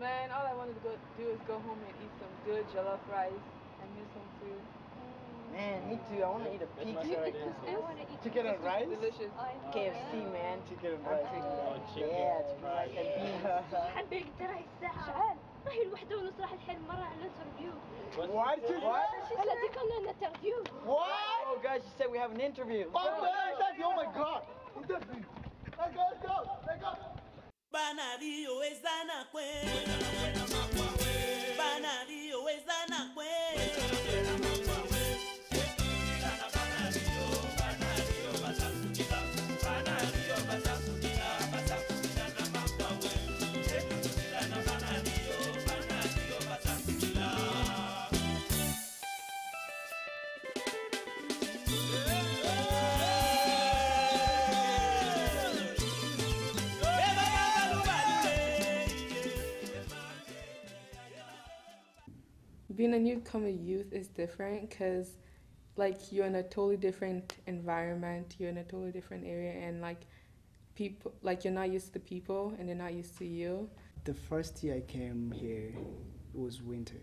Man, all I wanted to do is go home and eat some good jollof rice. I miss home food. Man, me too. I want to eat a pig right now. I want to eat Chicken and rice? Delicious. KFC, man. Chicken and rice. chicken Yeah, chicken rice and beans. حبيت ترى الساعة شحال؟ راهي الوحدة ونص راح الحين مرة على الانترفيو. What? Elle a dit qu'on a un interview. What? Oh, guys, she said we have an interview. Oh my God. Interview. Let's go. Banadio ezana kwe. Banadio ezana kwe. Being a newcomer youth is different because, like, you're in a totally different environment, you're in a totally different area, and, like, people, like, you're not used to the people and they're not used to you. The first year I came here, it was winter,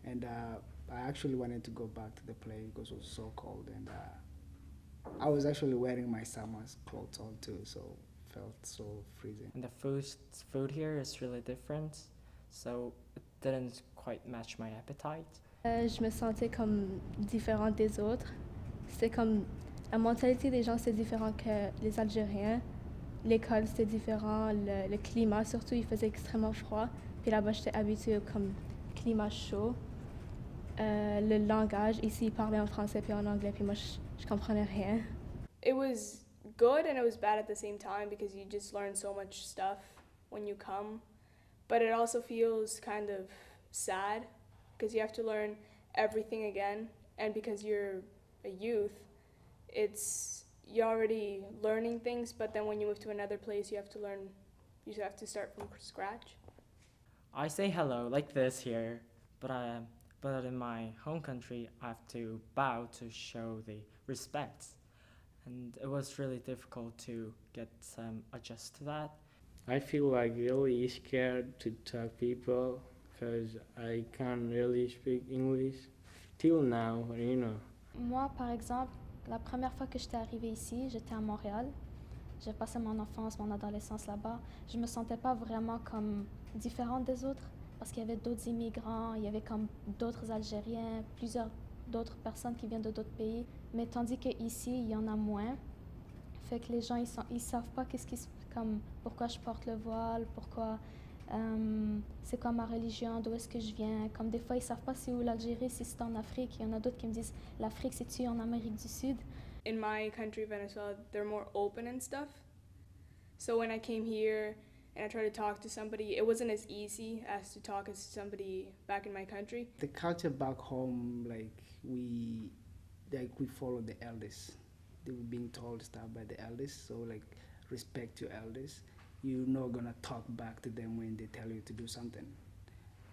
and I actually wanted to go back to the place because it was so cold, and I was actually wearing my summer's clothes on too, so felt so freezing. And the food here is really different, so it didn't quite match my appetite. Je me sentais comme différente des autres. C'est comme la mentalité des gens, c'est différent que les Algériens. L'école, c'était différent. Le climat, surtout, il faisait extrêmement froid. Puis là-bas, j'étais habituée au comme climat chaud. Le langage, ici, ils parlaient en français puis en anglais, puis moi, je comprenais rien. It was good and it was bad at the same time because you just learn so much stuff when you come. But it also feels kind of sad because you have to learn everything again. And because you're a youth, you're already learning things, but then when you move to another place, you have to start from scratch. I say hello like this here, but in my home country, I have to bow to show the respect. And it was really difficult to get adjust to that. I feel like really scared to talk people because I can't really speak English till now, you know. Moi, par exemple, la première fois que j'étais arrivée ici, j'étais à Montréal. J'ai passé mon enfance, mon adolescence là-bas. Je me sentais pas vraiment comme différente des autres parce qu'il y avait d'autres immigrants, il y avait comme d'autres Algériens, plusieurs d'autres personnes qui viennent de d'autres pays. Mais tandis qu'ici, il y en a moins. Fait que les gens, ils savent pas comme pourquoi je porte le voile, pourquoi, c'est quoi ma religion, d'où est-ce que je viens. Comme des fois, ils savent pas c'est où l'Algérie, si c'est en Afrique. Il y en a d'autres qui me disent l'Afrique, c'est-tu en Amérique du Sud? In my country, Venezuela, they're more open and stuff. So when I came here and I tried to talk to somebody, it wasn't as easy as to talk as somebody back in my country. The culture back home, we follow the elders. They were being told stuff by the elders, so like respect your elders. You're not gonna talk back to them when they tell you to do something.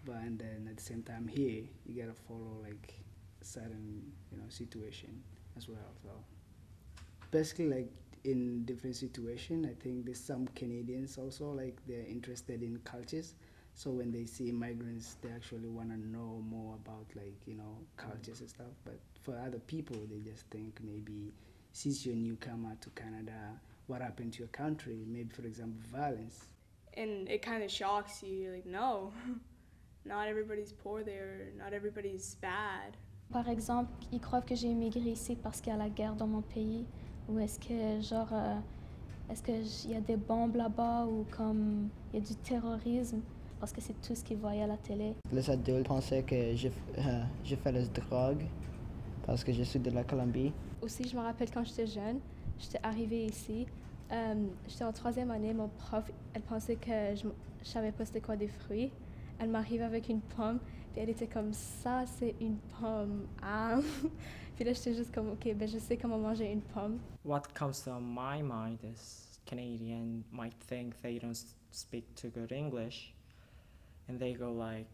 And then at the same time here, you gotta follow like a certain situation as well. So basically, like in different situation, I think there's some Canadians also like they're interested in cultures. So when they see immigrants, they actually wanna know more about cultures and stuff. But for other people, they just think maybe since you're a newcomer to Canada, what happened to your country? Maybe, for example, violence. And it kind of shocks you. You're like, no, not everybody's poor there. Not everybody's bad. Par exemple, ils croient que j'ai immigré ici parce qu'il y a la guerre dans mon pays, ou est-ce que est-ce qu'il y a des bombes là-bas, ou comme il y a du terrorisme, parce que c'est tout ce qu'ils voyaient à la télé. Les adultes pensaient que je fais la drogue parce que je suis de la Colombie. Aussi, je me rappelle quand j'étais jeune, j'étais arrivée ici, j'étais en 3e année, mon prof, elle pensait que je savais pas c'était quoi des fruits. Elle m'arrive avec une pomme, puis elle était comme ça, c'est une pomme. Ah. Puis là, j'étais juste comme, ok, ben je sais comment manger une pomme. What comes to my mind is Canadian might think they don't speak too good English, and they go like,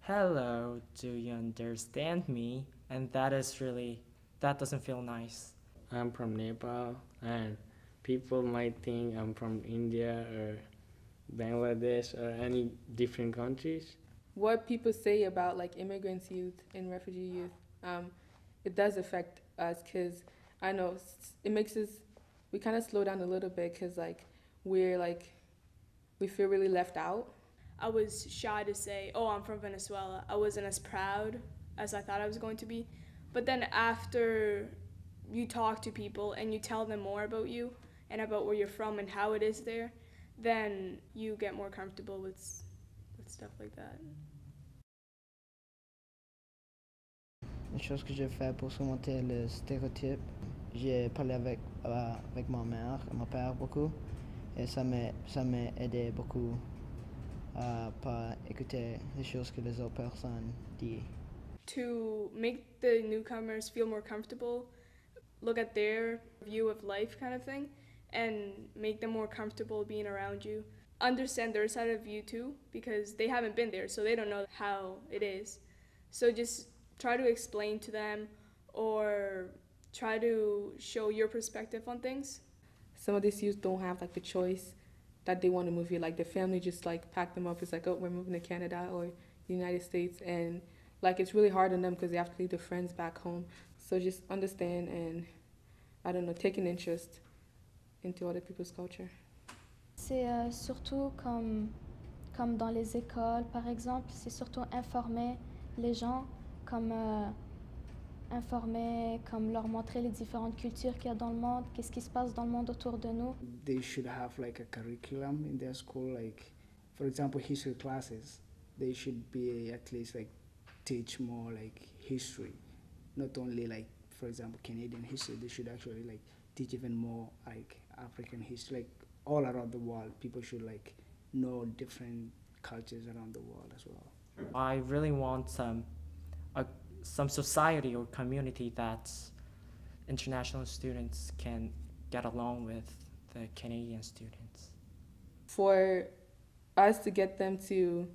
hello, do you understand me? And that doesn't feel nice. I'm from Nepal, and people might think I'm from India or Bangladesh or any different countries. What people say about like immigrants youth and refugee youth, it does affect us because I know it makes us, we kind of slow down a little bit because we're like, we feel really left out. I was shy to say, oh, I'm from Venezuela. I wasn't as proud as I thought I was going to be. But then after you talk to people and you tell them more about you and about where you're from and how it is there, then you get more comfortable with stuff like that. Une chose que j'ai fait pour surmonter le stéréotype, j'ai parlé avec ma mère et mon père beaucoup, et ça m'a aidé beaucoup à pas écouter les choses que les autres personnes disent. To make the newcomers feel more comfortable, look at their view of life kind of thing, and make them more comfortable being around you. Understand their side of view too, because they haven't been there, so they don't know how it is. So just try to explain to them or try to show your perspective on things. Some of these youth don't have like the choice that they want to move here. Like the family just like pack them up. It's like, oh, we're moving to Canada or the United States, and like it's really hard on them because they have to leave their friends back home. So just understand and I don't know, take an interest into other people's culture. C'est surtout comme dans les écoles, par exemple, c'est surtout informer les gens, comme informer, comme leur montrer les différentes cultures qu'il y a dans le monde, qu'est-ce qui se passe dans le monde autour de nous. They should have like a curriculum in their school, like for example history classes. They should be at least like teach more like history, not only like for example Canadian history. They should actually like teach even more like African history, like all around the world. People should like know different cultures around the world as well. I really want some society or community that international students can get along with the Canadian students. For us to get them to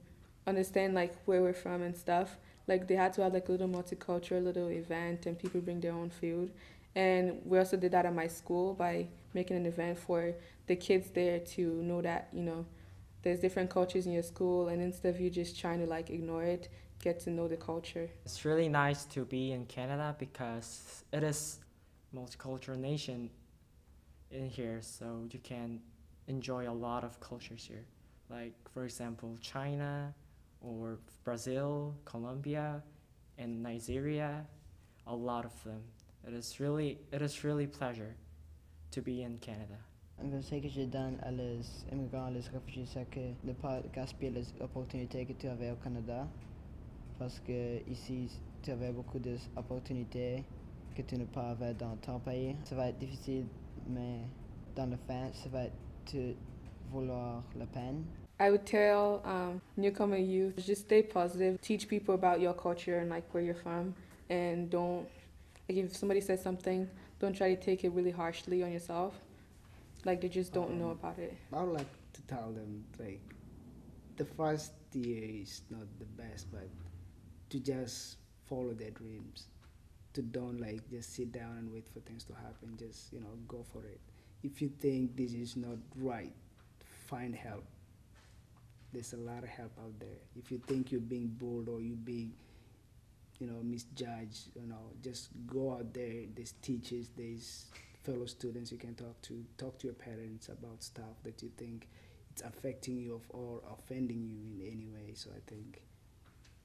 understand like where we're from and stuff, like they had to have like a little multicultural little event and people bring their own food. And we also did that at my school by making an event for the kids there to know that, you know, there's different cultures in your school, and instead of you just trying to like ignore it, get to know the culture. It's really nice to be in Canada because it is multicultural nation in here, so you can enjoy a lot of cultures here. Like for example, China or Brazil, Colombia, and Nigeria, a lot of them. It is really pleasure to be in Canada. Un conseil que je donne à les immigrants, les réfugiés, c'est que ne pas gaspiller les opportunités que tu avais au Canada, parce que ici tu avais beaucoup d'opportunités que tu ne pas avoir dans ton pays. Ça va être difficile, mais dans le fin, ça va te valoir la peine. I would tell newcomer youth, just stay positive, teach people about your culture and like where you're from, and don't, like if somebody says something, don't try to take it really harshly on yourself. Like they just don't know about it. I would like to tell them like the first year is not the best, but to just follow their dreams. To don't like just sit down and wait for things to happen. Just go for it. If you think this is not right, find help. There's a lot of help out there. If you think you're being bullied or you're being misjudged, just go out there. There's teachers, there's fellow students you can talk to your parents about stuff that you think it's affecting you or offending you in any way. So I think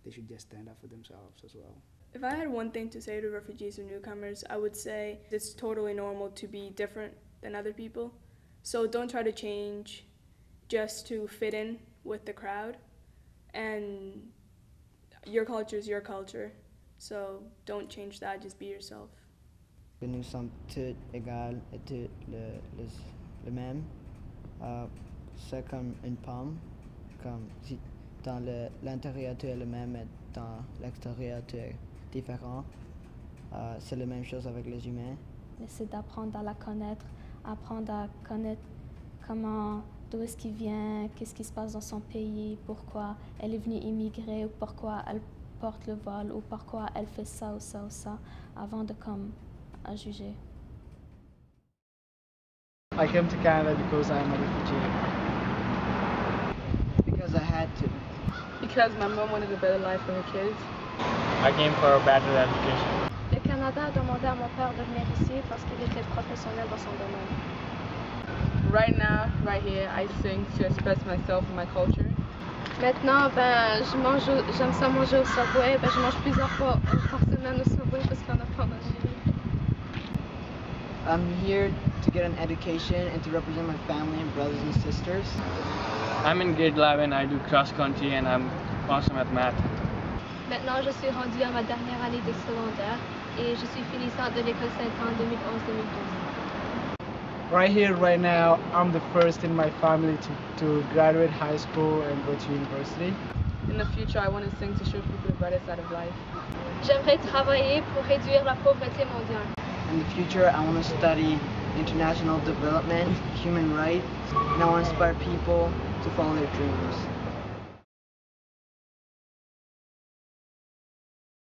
they should just stand up for themselves as well. If I had one thing to say to refugees or newcomers, I would say it's totally normal to be different than other people. So don't try to change just to fit in with the crowd. And your culture is your culture. So don't change that, just be yourself. Nous sommes tous égaux et tous le même. C'est comme une pomme, comme si dans l'intérieur tu es le même et dans l'extérieur tu es différent. C'est la même chose avec les humains. C'est d'apprendre à la connaître, apprendre à connaître d'où est-ce qu'il vient, qu'est-ce qui se passe dans son pays, pourquoi elle est venue immigrer, ou pourquoi elle porte le voile, ou pourquoi elle fait ça ou ça ou ça, avant de à juger. I came to Canada because I'm a refugee. too? Because my mom wanted a better life for her kids. I came for a better education. Le Canada a demandé à mon père de venir ici parce qu'il était professionnel dans son domaine. Right now, right here, I sing to express myself and my culture. Maintenant, j'aime ça manger au Subway. Je mange plusieurs fois par semaine au Subway parce qu'il y en a pas en Algérie. I'm here to get an education and to represent my family and brothers and sisters. I'm in grade 11, I do cross country and I'm awesome at math. Maintenant, je suis rendue à ma dernière année de secondaire et je suis finissante de l'école Saint-Anne 2011-2012. Right here, right now, I'm the first in my family to graduate high school and go to university. In the future, I want to sing to show people the brighter side of life. J'aimerais travailler pour réduire la pauvreté mondiale. In the future, I want to study international development, human rights, and I want to inspire people to follow their dreams.